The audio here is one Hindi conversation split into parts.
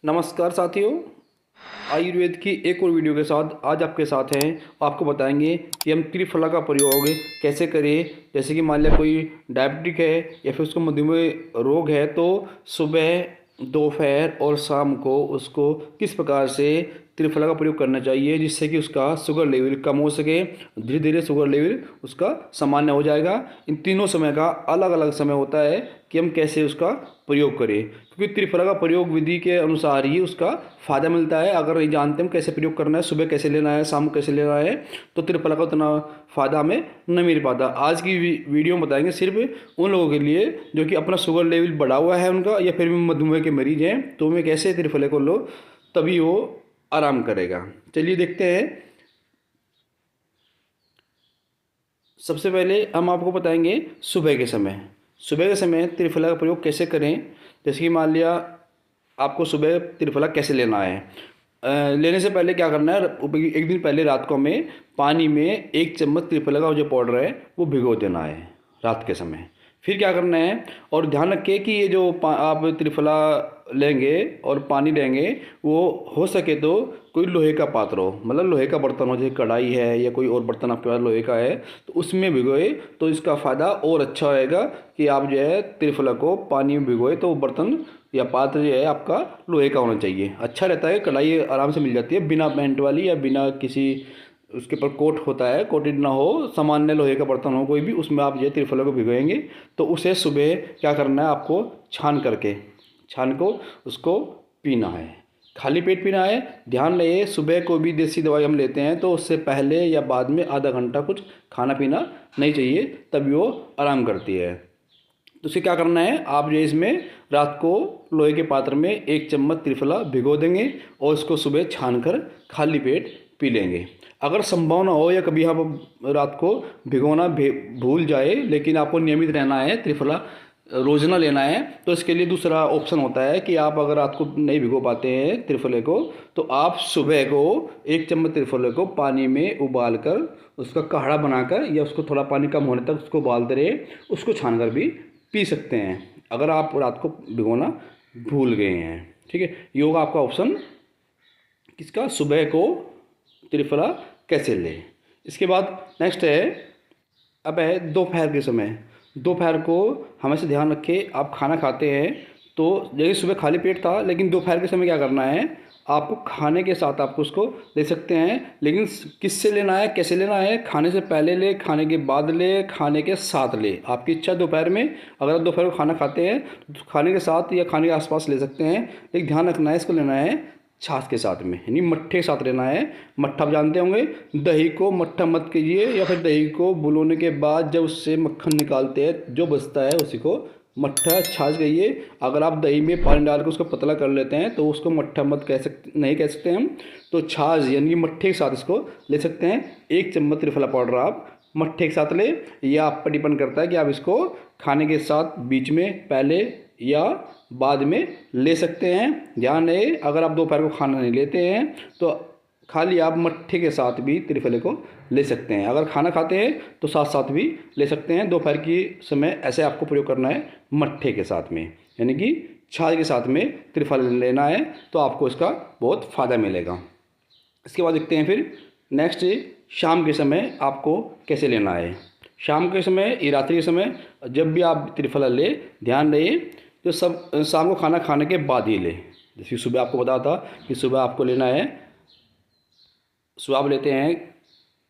नमस्कार साथियों, आयुर्वेद की एक और वीडियो के साथ आज आपके साथ हैं। आपको बताएंगे कि हम त्रिफला का प्रयोग कैसे करें। जैसे कि मान लिया कोई डायबिटिक है या फिर उसको मधुमेह रोग है, तो सुबह, दोपहर और शाम को उसको किस प्रकार से त्रिफला का प्रयोग करना चाहिए जिससे कि उसका शुगर लेवल कम हो सके। धीरे धीरे शुगर लेवल उसका सामान्य हो जाएगा। इन तीनों समय का अलग अलग समय होता है कि हम कैसे उसका प्रयोग करें, क्योंकि त्रिफला का प्रयोग विधि के अनुसार ही उसका फ़ायदा मिलता है। अगर नहीं जानते हम कैसे प्रयोग करना है, सुबह कैसे लेना है, शाम को कैसे लेना है, तो त्रिफला का उतना फ़ायदा हमें न मिल पाता। आज की वीडियो में बताएंगे सिर्फ उन लोगों के लिए जो कि अपना शुगर लेवल बढ़ा हुआ है उनका, या फिर भी मधुमेह के मरीज हैं, तो वे कैसे त्रिफले को लो तभी वो आराम करेगा। चलिए देखते हैं। सबसे पहले हम आपको बताएंगे सुबह के समय त्रिफला का प्रयोग कैसे करें। जैसे कि मान लिया आपको सुबह त्रिफला कैसे लेना है। लेने से पहले क्या करना है, एक दिन पहले रात को हमें पानी में 1 चम्मच त्रिफला का जो पाउडर है वो भिगो देना है रात के समय। फिर क्या करना है, और ध्यान रखिए कि ये जो आप त्रिफला लेंगे और पानी लेंगे, वो हो सके तो कोई लोहे का पात्र हो, मतलब लोहे का बर्तन हो, जैसे कढ़ाई है या कोई और बर्तन आपके पास लोहे का है, तो उसमें भिगोए तो इसका फ़ायदा और अच्छा होएगा कि आप जो है त्रिफला को पानी में भिगोए तो वो बर्तन या पात्र जो है आपका लोहे का होना चाहिए। अच्छा रहता है, कढ़ाई आराम से मिल जाती है बिना पेंट वाली या बिना किसी उसके ऊपर कोट होता है, कोटेड ना हो, सामान्य लोहे का बर्तन हो कोई भी, उसमें आप जो है त्रिफला को भिगोएंगे तो उसे सुबह क्या करना है, आपको छान को उसको पीना है। खाली पेट पीना है। ध्यान रहे, सुबह कोई भी देसी दवाई हम लेते हैं तो उससे पहले या बाद में आधा घंटा कुछ खाना पीना नहीं चाहिए, तभी वो आराम करती है। तो उसे क्या करना है, आप जो इसमें रात को लोहे के पात्र में 1 चम्मच त्रिफला भिगो देंगे और उसको सुबह छानकर खाली पेट पी लेंगे। अगर संभावना हो या कभी आप रात को भिगोना भूल जाए, लेकिन आपको नियमित रहना है, त्रिफला रोजाना लेना है, तो इसके लिए दूसरा ऑप्शन होता है कि आप अगर रात को नहीं भिगो पाते हैं त्रिफले को, तो आप सुबह को 1 चम्मच त्रिफले को पानी में उबाल कर उसका काढ़ा बनाकर, या उसको थोड़ा पानी कम होने तक उसको उबालते रहे, उसको छानकर भी पी सकते हैं अगर आप रात को भिगोना भूल गए हैं। ठीक है, ये होगा आपका ऑप्शन किसका, सुबह को त्रिफला कैसे लें। इसके बाद नेक्स्ट है, अब है दोपहर के समय। दोपहर को हमेशा ध्यान रखें, आप खाना खाते हैं तो जैसे सुबह खाली पेट था, लेकिन दोपहर के समय क्या करना है, आपको खाने के साथ आपको उसको ले सकते हैं। लेकिन किससे लेना है, कैसे लेना है, खाने से पहले ले, खाने के बाद ले, खाने के साथ ले, आपकी इच्छा। दोपहर में अगर आप दोपहर को खाना खाते हैं तो खाने के साथ या खाने के आसपास ले सकते हैं, लेकिन ध्यान रखना है इसको लेना है छाछ के साथ में, यानी मट्ठे के साथ लेना है। मट्ठा आप जानते होंगे, दही को मट्ठा मत कीजिए, या फिर दही को बुलोने के बाद जब उससे मक्खन निकालते हैं जो बचता है उसी को मट्ठा छाछ कहिए। अगर आप दही में पानी डाल कर उसको पतला कर लेते हैं तो उसको मट्ठा मत नहीं कह सकते हम, तो छाछ यानी मट्ठे के साथ इसको ले सकते हैं। 1 चम्मच त्रिफला पाउडर आप मट्ठे के साथ ले, यह आप पर डिपेंड करता है कि आप इसको खाने के साथ बीच में, पहले या बाद में ले सकते हैं। ध्यान रहे, अगर आप दोपहर को खाना नहीं लेते हैं तो खाली आप मट्ठे के साथ भी त्रिफले को ले सकते हैं। अगर खाना खाते हैं तो साथ साथ भी ले सकते हैं। दोपहर की समय ऐसे आपको प्रयोग करना है मट्ठे के साथ में, यानी कि छाछ के साथ में त्रिफला लेना है, तो आपको इसका बहुत फ़ायदा मिलेगा। इसके बाद देखते हैं फिर नेक्स्ट, शाम के समय आपको कैसे लेना है। शाम के समय या रात्रि के समय जब भी आप त्रिफला ले, ध्यान रहे जो सब शाम को खाना खाने के बाद ही ले। जैसे सुबह आपको बताया था कि सुबह आपको लेना है, सुबह आप लेते हैं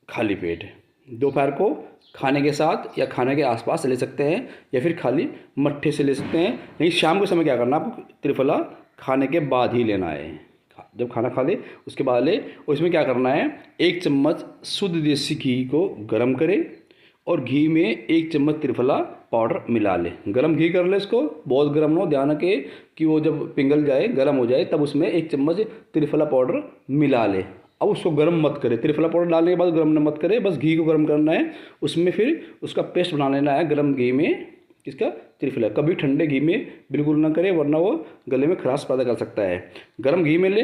खाली पेट, दोपहर को खाने के साथ या खाने के आसपास ले सकते हैं, या फिर खाली मट्ठे से ले सकते हैं। लेकिन शाम के समय क्या करना, आपको त्रिफला खाने के बाद ही लेना है। जब खाना खा ले उसके बाद ले, और इसमें क्या करना है, 1 चम्मच शुद्ध देसी घी को गर्म करें और घी में 1 चम्मच त्रिफला पाउडर मिला ले। गरम घी कर ले इसको, बहुत गर्म ना हो, ध्यान रखे कि वो जब पिघल जाए, गर्म हो जाए, तब उसमें 1 चम्मच त्रिफला पाउडर मिला ले। अब उसको गर्म मत करे, त्रिफला पाउडर डालने के बाद गर्म मत करे, बस घी को गर्म करना है। उसमें फिर उसका पेस्ट बना लेना है गर्म घी में, किसका, त्रिफला। कभी ठंडे घी में बिल्कुल ना करे, वरना वो गले में खराश पैदा कर सकता है। गर्म घी में ले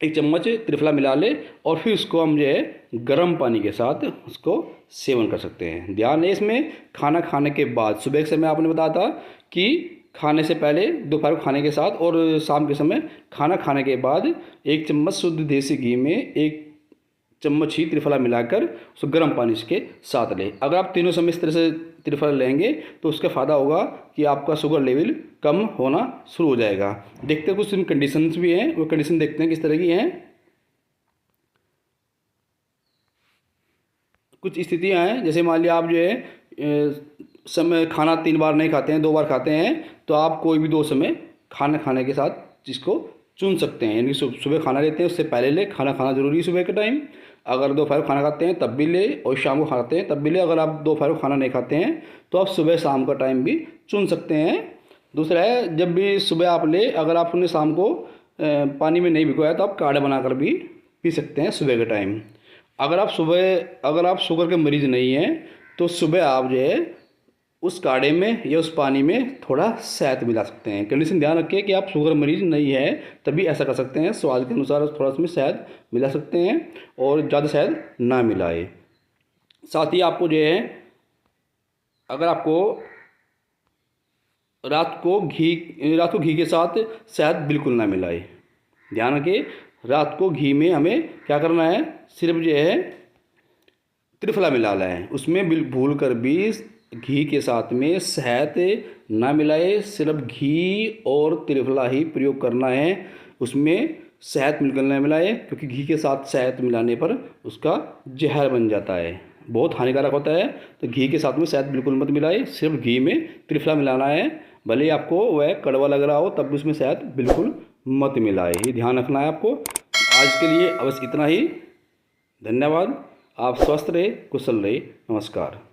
1 चम्मच त्रिफला मिला ले, और फिर उसको हम जो है गर्म पानी के साथ उसको सेवन कर सकते हैं। ध्यान है इसमें, खाना खाने के बाद, सुबह के समय आपने बताया था कि खाने से पहले, दोपहर को खाने के साथ और शाम के समय खाना खाने के बाद 1 चम्मच शुद्ध देसी घी में 1 चम्मच ही त्रिफला मिलाकर उसको गर्म पानी के साथ लें। अगर आप तीनों समय इस तरह से त्रिफला लेंगे तो उसका फ़ायदा होगा कि आपका शुगर लेवल कम होना शुरू हो जाएगा। देखते हैं कुछ कंडीशंस भी हैं, वो कंडीशन देखते हैं किस तरह की हैं। कुछ स्थितियां हैं, जैसे मान लिया आप जो है समय खाना 3 बार नहीं खाते हैं, 2 बार खाते हैं, तो आप कोई भी 2 समय खाना खाने के साथ जिसको चुन सकते हैं। यानी सुबह खाना लेते हैं उससे पहले ले, खाना खाना ज़रूरी है सुबह के टाइम। अगर दोपहर को खाना खाते हैं तब भी ले, और शाम को खाते हैं तब भी ले। अगर आप दोपहर को खाना नहीं खाते हैं तो आप सुबह शाम का टाइम भी चुन सकते हैं। दूसरा है, जब भी सुबह आप ले, अगर आपने शाम को पानी में नहीं भिगोया तो आप काढ़ा बनाकर भी पी सकते हैं सुबह के टाइम। अगर आप शुगर के मरीज़ नहीं हैं तो सुबह आप जो है उस काढ़े में या उस पानी में थोड़ा शहद मिला सकते हैं। कंडीशन ध्यान रखिए कि आप शुगर मरीज़ नहीं है तभी ऐसा कर सकते हैं। स्वाद के अनुसार थोड़ा उसमें शहद मिला सकते हैं और ज़्यादा शहद ना मिलाए। साथ ही आपको जो है, अगर आपको रात को घी के साथ शहद बिल्कुल ना मिलाए। ध्यान रखिए, रात को घी में हमें क्या करना है, सिर्फ जो है त्रिफला मिलाना है। उसमें भूल कर भी घी के साथ में शहद ना मिलाए, सिर्फ घी और त्रिफला ही प्रयोग करना है। उसमें शहद बिल्कुल ना मिलाए, क्योंकि घी के साथ शहद मिलाने पर उसका जहर बन जाता है, बहुत हानिकारक होता है। तो घी के साथ में शहद बिल्कुल मत मिलाए, सिर्फ घी में त्रिफला मिलाना है। भले ही आपको वह कड़वा लग रहा हो तब भी उसमें शहद बिल्कुल मत मिलाए, ये ध्यान रखना है आपको। आज के लिए बस इतना ही। धन्यवाद। आप स्वस्थ रहे, कुशल रहे। नमस्कार।